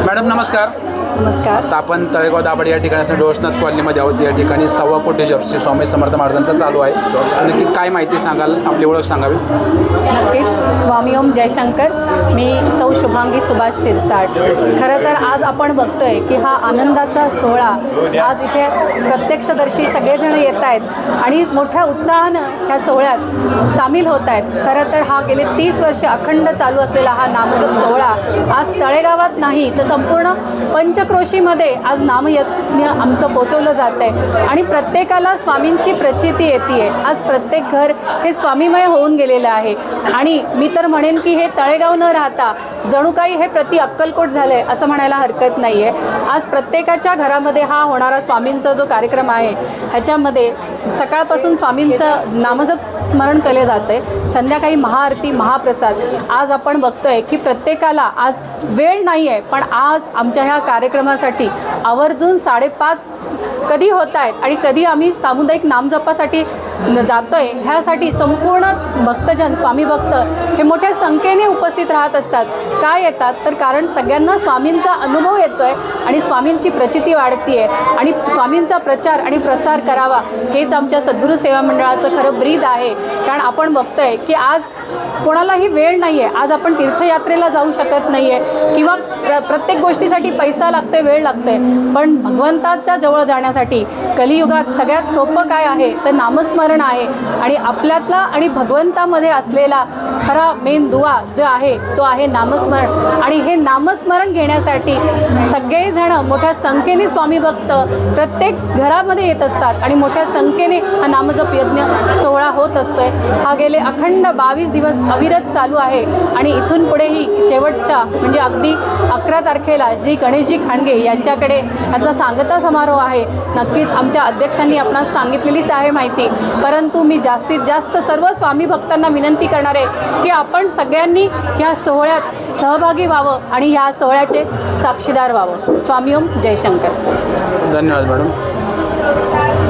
Madam नमस्कार. नमस्कार. आता आपण तळेगाव दाभाड या ठिकाणी असं डोसनाथ कॉलनीमध्ये आहोत. या ठिकाणी 1.25 कोटी जपची स्वामी समर्थ महाराजांचा चालू आहे. नक्की काय माहिती सांगाल, आपली ओळख सांगावी. नक्कीच. स्वामी ओम जयशंकर. मी सौ शुभांगी सुभाष शिरसाट. खरं तर आज आपण बघतोय की हा आनंदाचा सोहळा आज इथे प्रत्यक्षदर्शी सगळेजण येत आहेत आणि मोठ्या उत्साहानं ह्या सोहळ्यात सामील होत आहेत. खरं तर हा गेले 30 वर्ष अखंड चालू असलेला हा नामजप सोहळा आज तळेगावात नाही तर संपूर्ण पंचक्रोशीमध्ये आज नामयज्ञ आमचं पोचवलं जात आहे आणि प्रत्येकाला स्वामींची प्रचिती येते आहे. आज प्रत्येक घर हे स्वामीमय होऊन गेलेलं आहे आणि मी तर म्हणेन की हे तळेगाव न राहता जणू काही हे प्रति अक्कलकोट झालं आहे असं म्हणायला हरकत नाही आहे. आज प्रत्येकाच्या घरामध्ये हा होणारा स्वामींचा जो कार्यक्रम आहे ह्याच्यामध्ये सकाळपासून स्वामींचं नामजप स्मरण केले जाते. संध्याकाळी महाआरती, महाप्रसाद. आज आपण बघतोय की प्रत्येकाला आज वेळ नाही आहे, पण आज आमच्या ह्या कार्यक्रमासाठी आवर्जून 5:30 कधी होत आहेत आणि कधी आम्ही सामुदायिक नामजपासाठी जातोय ह्यासाठी संपूर्ण भक्तजन, स्वामी भक्त हे मोठ्या संख्येने उपस्थित राहत असतात. काय येतात तर कारण सगळ्यांना स्वामींचा अनुभव येतो आहे आणि स्वामींची प्रचिती वाढती आहे आणि स्वामींचा प्रचार आणि प्रसार करावा हेच आमच्या सद्गुरू सेवा मंडळाचं खरं ब्रीद आहे. कारण आपण बघतोय की आज कोणालाही वेळ नाही आहे. आज आपण तीर्थयात्रेला जाऊ शकत नाही आहे किंवा प्रत्येक गोष्टीसाठी पैसा लागतोय, वेळ लागतोय, पण भगवंताच्या जवळ जाण्यासाठी कलियुगात सगळ्यात सोपं काय आहे तर नामस्मरण आहे. आणि आपल्यातला आणि भगवंतामध्ये असलेला खरा मेन दुवा जो आहे तो आहे नामस्मरण. आणि हे नामस्मरण घेण्यासाठी सगळेजण मोठ्या संख्येने स्वामी भक्त प्रत्येक घरामध्ये येत असतात आणि मोठ्या संख्येने हा नामजप यज्ञ सोहळा होत असतोय. हा गेले अखंड 22 दिवस अविरत चालू आहे आणि इथून पुढेही शेवटच्या म्हणजे अगदी 11 तारखेला जी गणेशजी खांडगे यांच्याकडे ह्याचा सांगता समारोह आहे. नक्कीच आमच्या अध्यक्षांनी आपणास सांगितलेलीच आहे माहिती, परंतु मी जास्तीत जास्त सर्व स्वामी भक्तांना विनंती करणार आहे की आपण सगळ्यांनी ह्या सोहळ्यात सहभागी व्हावं आणि ह्या सोहळ्याचे साक्षीदार व्हावं. स्वामी ओम जयशंकर. धन्यवाद मॅडम.